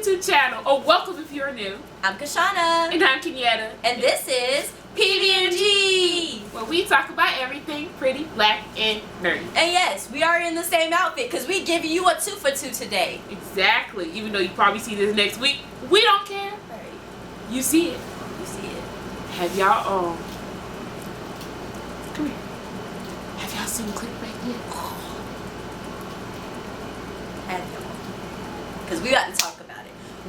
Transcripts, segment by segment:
YouTube channel, or welcome if you're new. I'm Kashana. And I'm Kenyatta. And this is PB&G, where we talk about everything pretty, black, and nerdy. And yes, we are in the same outfit because we giving you a 2 for 2 today. Exactly. Even though you probably see this next week, we don't care. Right. You see it. You see it. Have y'all come here. Have y'all seen Clickbait yet? Have y'all? Because we got to talk about it.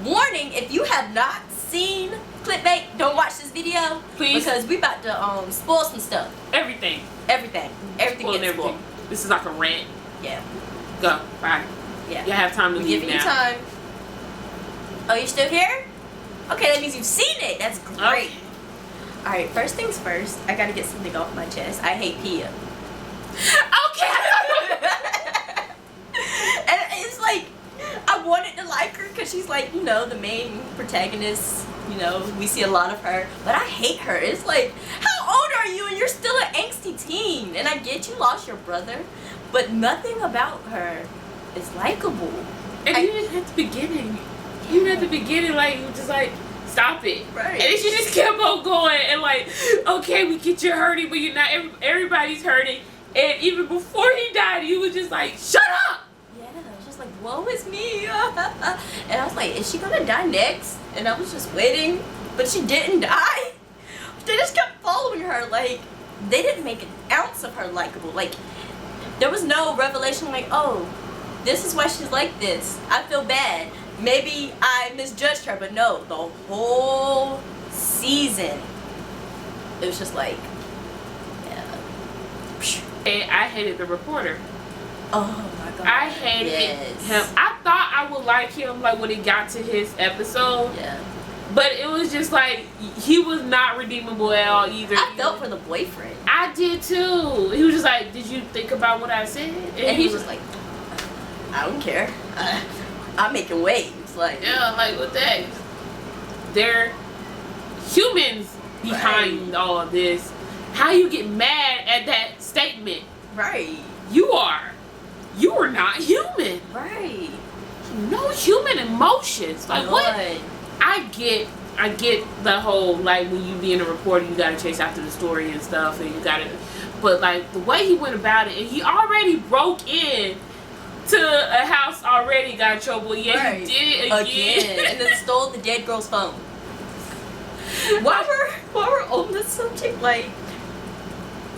Warning, if you have not seen Clickbait, don't watch this video. Please. Because we about to spoil some stuff. Everything. Everything gets spoiled. This is like a rant. Yeah. Go. Bye. Yeah. You have time to leave giving now. you time. Oh, you're still here? Okay, that means you've seen it. That's great. Okay. Alright, first things first, I gotta get something off my chest. I hate Pia. Okay. And it's like, I wanted to like her because she's like, you know, the main protagonist. You know, we see a lot of her. But I hate her. It's like, how old are you and you're still an angsty teen? And I get you lost your brother, but nothing about her is likable. And even at the beginning, like, you just like, stop it. Right. And then she just kept on going and like, okay, we get you hurting, but you're not, everybody's hurting. And even before he died, he was just like, shut up! Yeah, just like, woe is me. And I was like, is she gonna die next? And I was just waiting, but she didn't die. They just kept following her. Like, they didn't make an ounce of her likable. Like, there was no revelation like, oh, this is why she's like this. I feel bad. Maybe I misjudged her, but no, the whole season, it was just like, yeah. And I hated the reporter. Oh my god. I hated him. I thought I would like him like when it got to his episode. Yeah. But it was just like, he was not redeemable at all either. I felt for the boyfriend. I did too. He was just like, did you think about what I said? And he's just like, I don't care. I'm making waves. Like, yeah, like what the heck? They're humans behind all of this. How you get mad at that statement? Right. You are not human. Right. No human emotions. Like what? I get the whole, like, when you being a reporter, you gotta chase after the story and stuff, and you gotta, but like the way he went about it, and he already broke in to a house, already got in trouble. Yeah, he did it again. And then stole the dead girl's phone. While we're on this subject, like,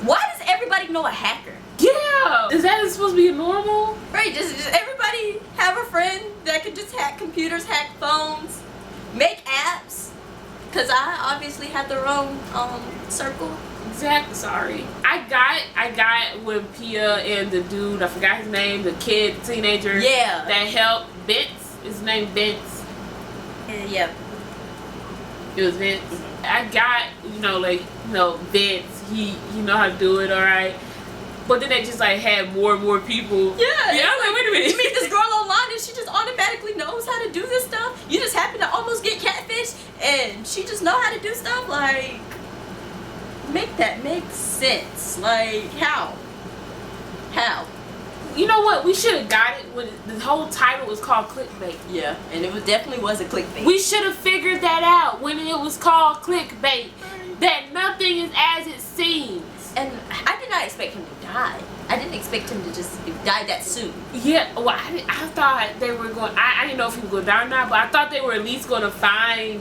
why does everybody know a hacker? Yeah, is that supposed to be normal? Right, just everybody have a friend that can just hack computers, hack phones, make apps. Cause I obviously have their own circle. Exactly. Sorry. I got when Pia and the dude, I forgot his name, the kid, teenager. Yeah. That helped. Vince. His name Vince. Yeah. It was Vince. I got, Vince. He know how to do it, all right. But then they just like had more and more people. Yeah. Yeah. I was like, wait a minute. You meet this girl online and she just automatically knows how to do this stuff. You just happen to almost get catfish and she just know how to do stuff. Like, make that make sense. Like, how? You know what? We should have got it when the whole title was called Clickbait. Yeah, and it definitely was a clickbait. We should have figured that out when it was called Clickbait. That nothing is as it seems. And I did not expect him to die. I didn't expect him to just die that soon. Yeah, well, I thought they were going. I didn't know if he was going to die or not, but I thought they were at least going to find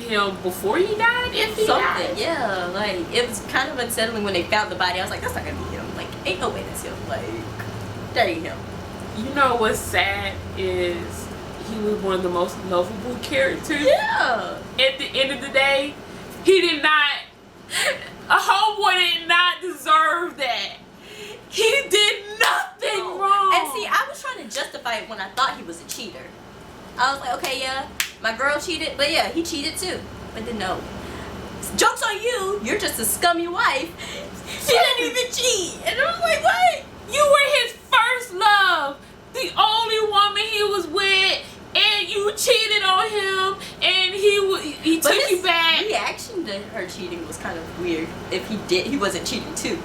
him before he died. If he died. Yeah. Like, it was kind of unsettling when they found the body. I was like, that's not gonna be him. Like, ain't no way that's him. Like, that ain't him. You know what's sad is he was one of the most lovable characters. Yeah. At the end of the day, he did not. A homeboy did not deserve that. He did nothing wrong. And see, I was trying to justify it when I thought he was a cheater. I was like, okay, yeah, my girl cheated, but yeah, he cheated too. But then no. Joke's on you, you're just a scummy wife. She didn't even cheat. And I was like, what? You were his first love. The only woman he was with, and you cheated on him, and he took you back. His reaction to her cheating was kind of weird. If he wasn't cheating too.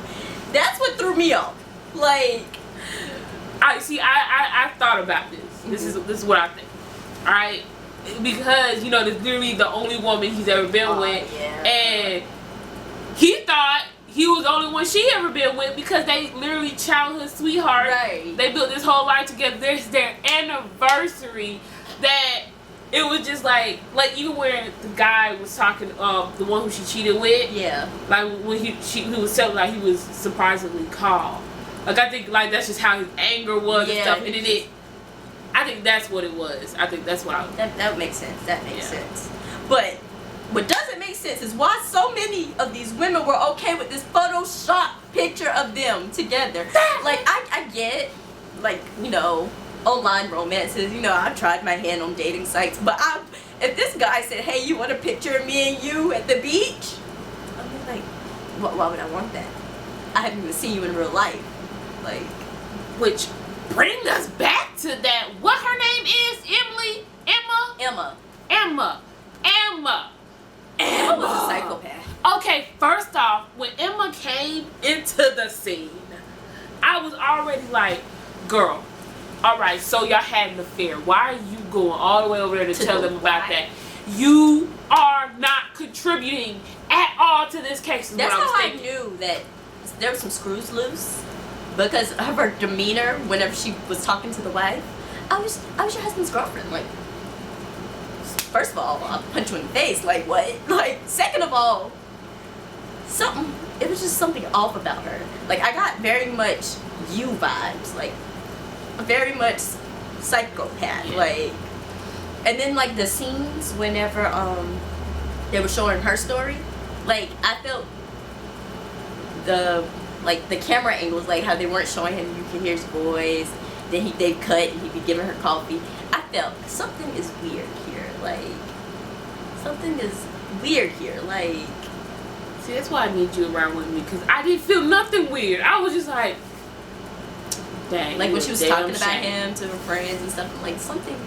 That's what threw me off. Like, I thought about this. This is what I think. right? Because, you know, that's literally the only woman he's ever been with. Yeah. And he thought he was the only one she ever been with because they literally childhood sweethearts. Right. They built this whole life together. There's their anniversary that it was just like even when the guy was talking, the one who she cheated with. Yeah. Like when he was telling like he was surprisingly calm. Like I think like that's just how his anger was and stuff. And then I think that's what it was. I think that's what that makes sense. That makes sense. But what doesn't make sense is why so many of these women were okay with this Photoshop picture of them together. Like I get, like, you know, online romances. You know, I've tried my hand on dating sites, but if this guy said, "Hey, you want a picture of me and you at the beach?" I'd be like, why would I want that? I haven't even seen you in real life. Like, which brings us back to that. What her name is? Emily? Emma? Emma was a psychopath. Okay, first off, when Emma came into the scene, I was already like, girl, alright, so y'all had an affair. Why are you going all the way over there to tell them about that? You are not contributing at all to this case. That's how I knew that there were some screws loose. Because of her demeanor whenever she was talking to the wife. I was your husband's girlfriend. Like, first of all, I'll punch you in the face. Like, what? Like, second of all, it was just something off about her. Like, I got very much you vibes. Like, very much psychopath. Yeah. Like, and then, like, the scenes whenever, they were showing her story, like, I felt the camera angles, like how they weren't showing him, you can hear his voice, then they'd cut and he'd be giving her coffee. I felt something is weird here. Like, something is weird here. Like, see, that's why I need you around with me, because I didn't feel nothing weird. I was just like, dang. Like when she was talking about him to her friends and stuff, like something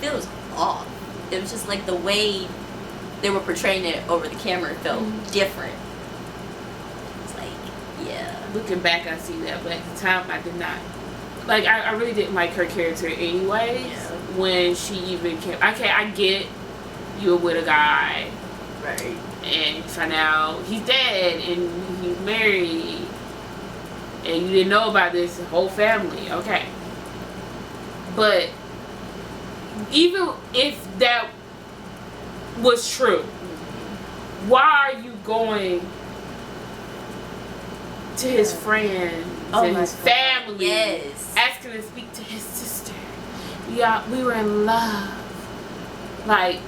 feels off. It was just like the way they were portraying it over the camera felt different. Looking back, I see that, but at the time, I did not. Like, I really didn't like her character anyways. Yeah. When she even came, okay, I get you were with a guy, right? And you find out he's dead and he's married, and you didn't know about this whole family, okay. But even if that was true, why are you going to his friends and his family, asking to speak to his sister? Yeah, we were in love. Like,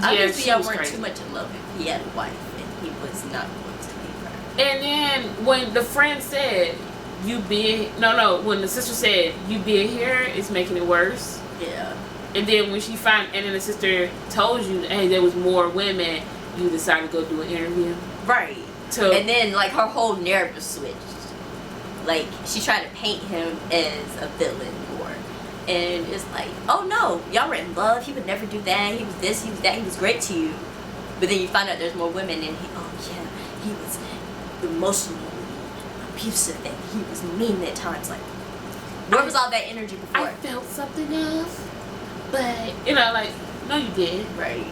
obviously, she I was weren't crazy. too much in love if he had a wife and he was not going to leave her. And then when the friend said, when the sister said, you being here is making it worse. Yeah. And then when and then the sister told you, hey, there was more women, you decided to go do an interview. Right. And then, like, her whole narrative switched. Like, she tried to paint him as a villain more. And it's like, oh no, y'all were in love, he would never do that, he was this, he was that, he was great to you. But then you find out there's more women and he was emotionally abusive and he was mean at times. Like, where was all that energy before? I felt something else. But, like, no you did. Right.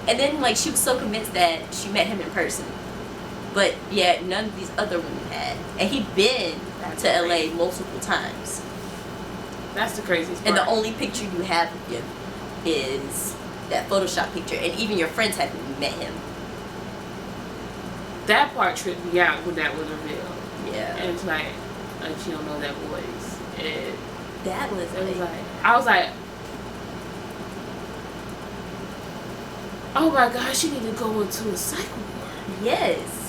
And then, like, she was so convinced that she met him in person. But yeah, none of these other women had. And he'd been to LA multiple times. That's the craziest part. And the only picture you have of him is that Photoshop picture. And even your friends haven't met him. That part tripped me out when that was revealed. Yeah. And it's like you don't know that voice. And that was I was like, oh my gosh, she need to go into a psych ward. Yes.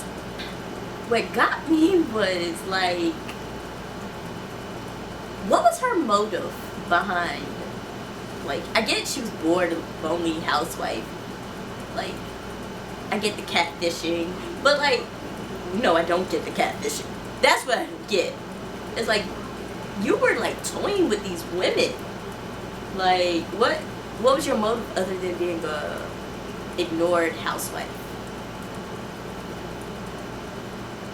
What got me was, like, what was her motive behind, like, I get she was bored, lonely housewife. Like, I get the catfishing, but, like, no, I don't get the catfishing. That's what I don't get. It's like, you were, like, toying with these women. Like, what was your motive other than being a ignored housewife?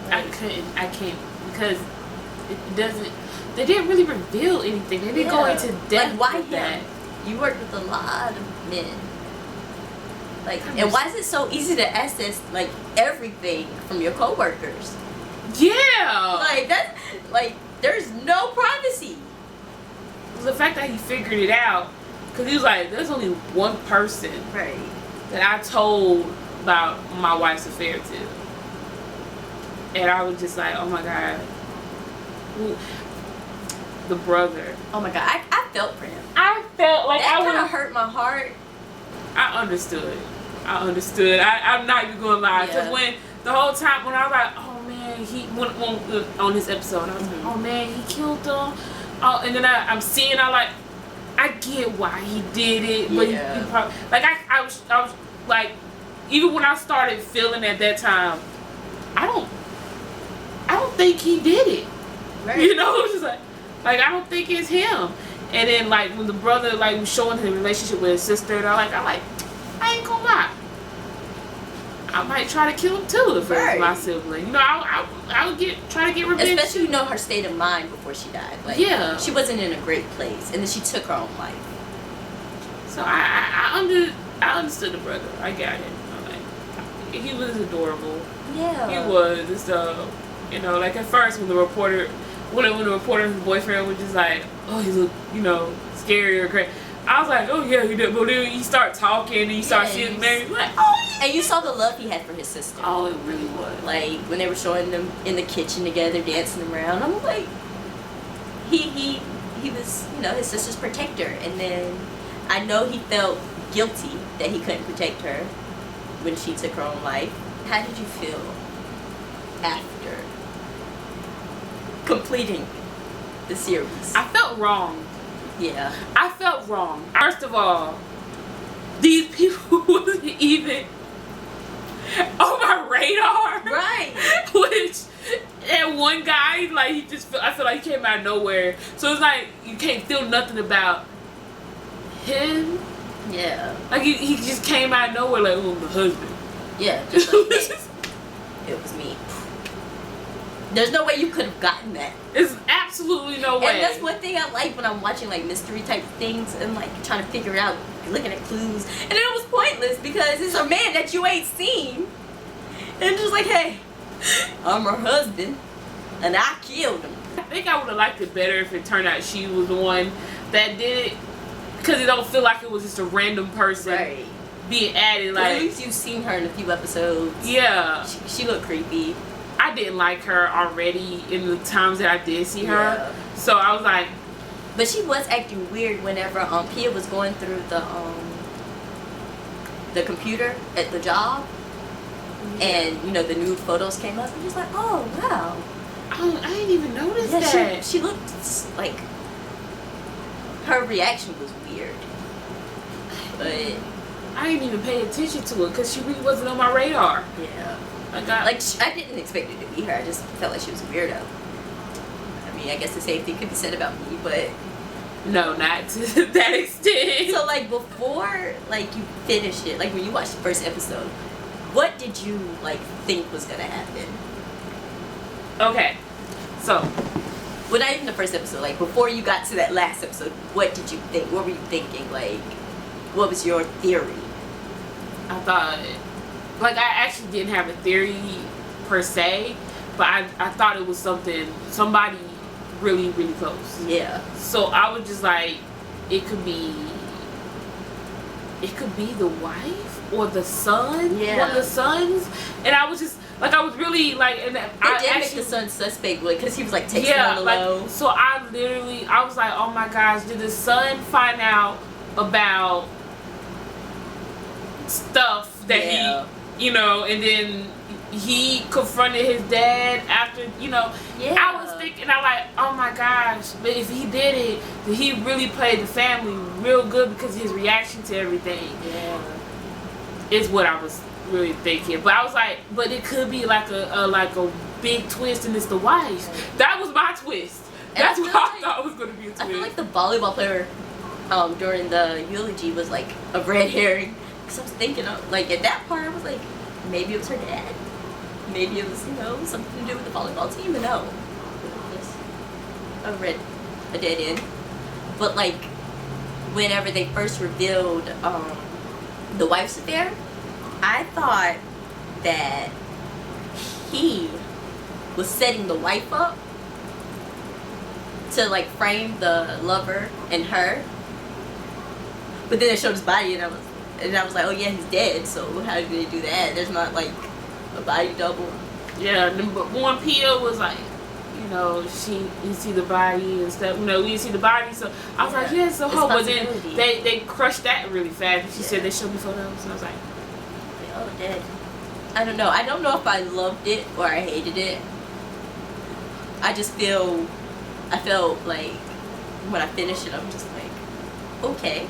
I can't, because it doesn't, they didn't really reveal anything. They didn't go into depth like, why with that. You work with a lot of men. Like, and why is it so easy to access like everything from your coworkers? Yeah. Like that's like there's no privacy. The fact that he figured it out, because he was like, there's only one person Right. that I told about my wife's affair to. And I was just like, oh my God. The brother. Oh my God. I felt for him. I felt like That I kind of would. hurt my heart. I understood. I'm not even gonna lie. Because Yeah. when the whole time, when I was like, oh man, when on this episode, I was like, oh man, he killed them. Oh, and then I'm seeing, I get why he did it, but he probably, like I was like, even when I started feeling at that time, I don't think he did it. Right. You know, it's just like I don't think it's him. And then like when the brother like was showing his relationship with his sister, and I ain't gonna lie, I might try to kill him too if it was my sibling. You know, I would try to get revenge. Especially you know her state of mind before she died. Like, yeah, she wasn't in a great place, and then she took her own life. So I understood the brother. I got it. He was adorable. Yeah, he was. And stuff. You know, like at first when the reporter's boyfriend was just like, oh, he looked, you know, scary or crazy. I was like, oh yeah, he did. But then you start talking and you start seeing Mary, like, oh yeah. And you saw the love he had for his sister. Oh, it really was. Like when they were showing them in the kitchen together, dancing around. I'm like, he was, you know, his sister's protector. And then I know he felt guilty that he couldn't protect her when she took her own life. How did you feel after completing the series? I felt wrong. Yeah. I felt wrong. First of all, these people wasn't even on my radar. Right. Which, and one guy, like, I feel like he came out of nowhere. So it's like, you can't feel nothing about him. Yeah. Like, he just came out of nowhere, like, oh, my husband. Yeah, just like, hey, it was me. There's no way you could have gotten that. There's absolutely no way. And that's one thing I like when I'm watching like mystery type things and like trying to figure out, looking at clues. And it was pointless because it's a man that you ain't seen. And just like, hey, I'm her husband and I killed him. I think I would have liked it better if it turned out she was the one that did it. Because it don't feel like it was just a random person being added. Like, at least you've seen her in a few episodes. Yeah. She looked creepy. I didn't like her already in the times that I did see her. Yeah. So I was like... But she was acting weird whenever Pia was going through the computer at the job. Yeah. And, you know, the nude photos came up. And just like, oh, wow. I didn't even notice that. She looked like... Her reaction was weird. But... I didn't even pay attention to it because she really wasn't on my radar. Yeah. I didn't expect it to be her. I just felt like she was a weirdo. I mean, I guess the same thing could be said about me, but... No, not to that extent. So, like, before, like, you finished it, like, when you watched the first episode, what did you, like, think was gonna happen? Okay. So... Well, not even the first episode. Like, before you got to that last episode, what did you think? What were you thinking? Like, what was your theory? I thought... Like, I actually didn't have a theory per se, but I thought it was somebody really, really close. Yeah. So I was just like, it could be the wife or the son. Yeah. One of the sons. And I was just, like, I was really, like, and It did make the son suspect, because he was, like, texting on the low. So I was like, oh my gosh, did the son find out about stuff that he, you know, and then he confronted his dad after, you know. Yeah. I was thinking, I'm like, oh my gosh, but if he did it, then he really played the family real good because of his reaction to everything. Yeah. Is what I was really thinking. But I was like, but it could be like a big twist and it's the wife. That was my twist. That's what I thought was going to be a twist. I feel like the volleyball player during the eulogy was like a red herring. Because I was thinking, like, at that part, I was like, maybe it was her dad. Maybe it was, you know, something to do with the volleyball team. But no. It was just a dead end. But, like, whenever they first revealed the wife's affair, I thought that he was setting the wife up to like frame the lover and her. But then they showed his body, and I was like, oh yeah, he's dead. So how did they do that? There's not like a body double. Yeah, but one Pia was like, you know, you see the body and stuff. You know, we didn't see the body, so I was like, yeah, so hope. But then they crushed that really fast. She said they showed me photos, and I was like, oh, dead. I don't know. I don't know if I loved it or I hated it. I felt like when I finished it, I'm just like, okay.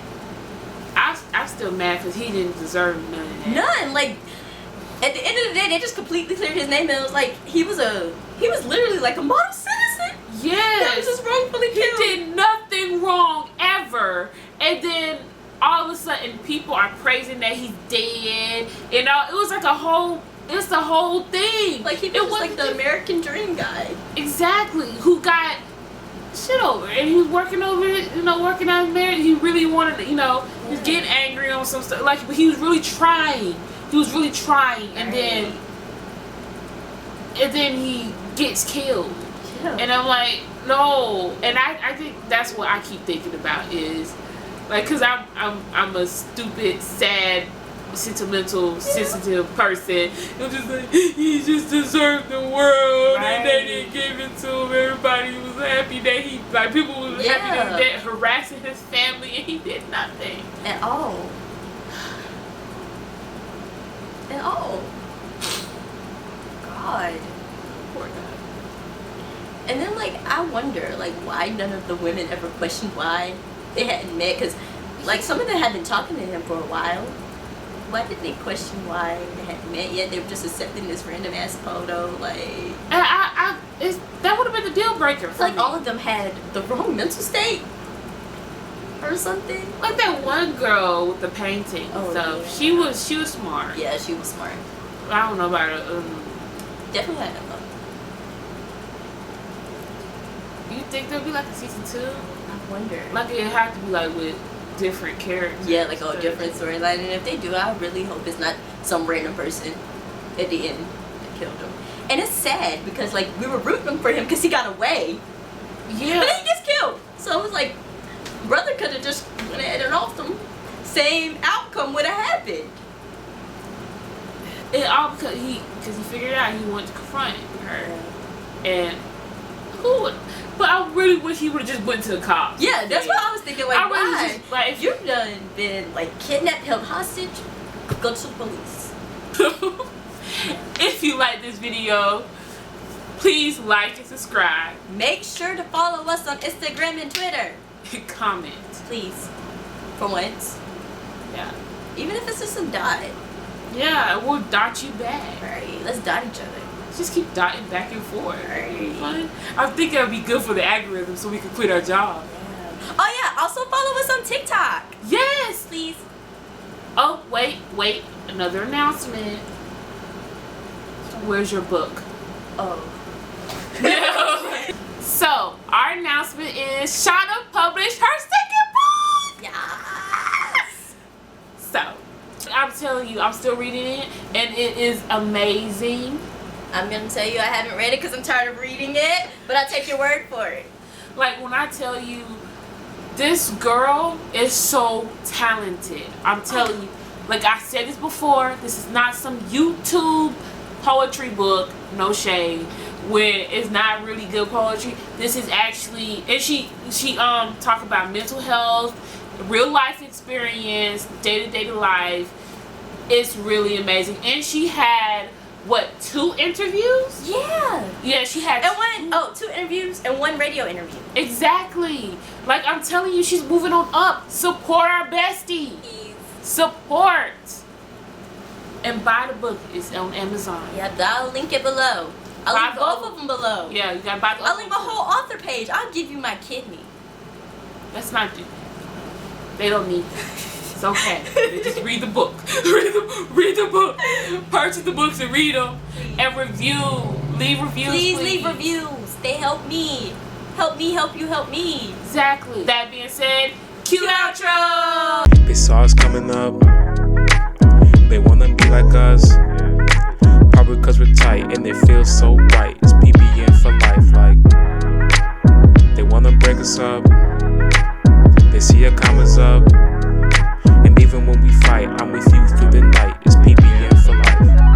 I'm still mad because he didn't deserve none of that. None. Like, at the end of the day, they just completely cleared his name, and it was like he was literally like a model citizen. Yes. That was just wrongfully killed. He did nothing wrong ever, and then all of a sudden people are praising that he's dead. You know, it was like it's the whole thing. Like he was like the American dream guy. Exactly. Who got shit over, and he was working over it, you know, working out married. He really wanted to, you know, he was getting angry on some stuff. Like, but he was really trying. And then he gets killed. Yeah. And I'm like, no. And I think that's what I keep thinking about is like, cause I'm a stupid, sad, sentimental, sensitive person. I'm just like, he just deserved the world, and they didn't give it to him. Everybody was happy that people was happy that harassing his family, and he did nothing at all. At all. God. Poor guy. And then, like, I wonder, like, why none of the women ever questioned why they hadn't met, because, like, some of them had been talking to him for a while. Why didn't they question why they hadn't met yet? They were just accepting this random ass photo, like. That would have been the deal breaker. It's like all of them had the wrong mental state, or something. Like that one girl with the painting. Oh, so yeah. she was smart. Yeah, she was smart. I don't know about her. Definitely had that love. You think there'll be like a season 2? I wonder. Like it had to be like with different characters. Yeah, like a different storyline. And if they do, I really hope it's not some random person at the end that killed him. And it's sad because like we were rooting for him because he got away. Yeah. But then he gets killed. So it was like, brother could have just went ahead and offed him. Same outcome would have happened. It all because he figured out he wanted to confront her. And who would? But I really wish he would have just went to the cops. Yeah, that's what I was thinking. Like, why? Just, like, if you've done been like kidnapped, held hostage, go to the police. If you like this video, please like and subscribe. Make sure to follow us on Instagram and Twitter. Comment, please. For once. Yeah. Even if it's just a dot. Yeah, we'll dot you back. Alright, let's dot each other. Just keep dotting back and forth. Fun. I think it would be good for the algorithm so we can quit our job. Yeah. Oh yeah, also follow us on TikTok. Yes, please. Oh, wait. Another announcement. Where's your book? Oh. So, our announcement is Shauna published her second book! Yes! So, I'm telling you, I'm still reading it, and it is amazing. I'm gonna tell you I haven't read it because I'm tired of reading it, but I'll take your word for it. Like, when I tell you, this girl is so talented. I'm telling you. Like I said this before, this is not some YouTube poetry book, no shade, where it's not really good poetry. This is actually, and she talk about mental health, real life experience, day-to-day life. It's really amazing. And she had, what, 2 interviews? Yeah, she had and 2 interviews and 1 radio interview. Exactly. Like, I'm telling you, she's moving on up. Support our bestie. Support. And buy the book. It's on Amazon. Yeah, I'll link it below. I'll link both of them below. Yeah, you gotta buy the I'll link my whole author page. I'll give you my kidney. That's not do. They don't need that. It's okay. They just read the book. Read the book. Purchase the books and read them. And review. Leave reviews. Please leave reviews. They help me. Help me help you help me. Exactly. That being said, Cue outro. They saw us coming up. They wanna be like us. Probably cause we're tight and they feel so right. It's PBN for life, like. They wanna break us up. They see your comments up. And even when we fight, I'm with you through the night.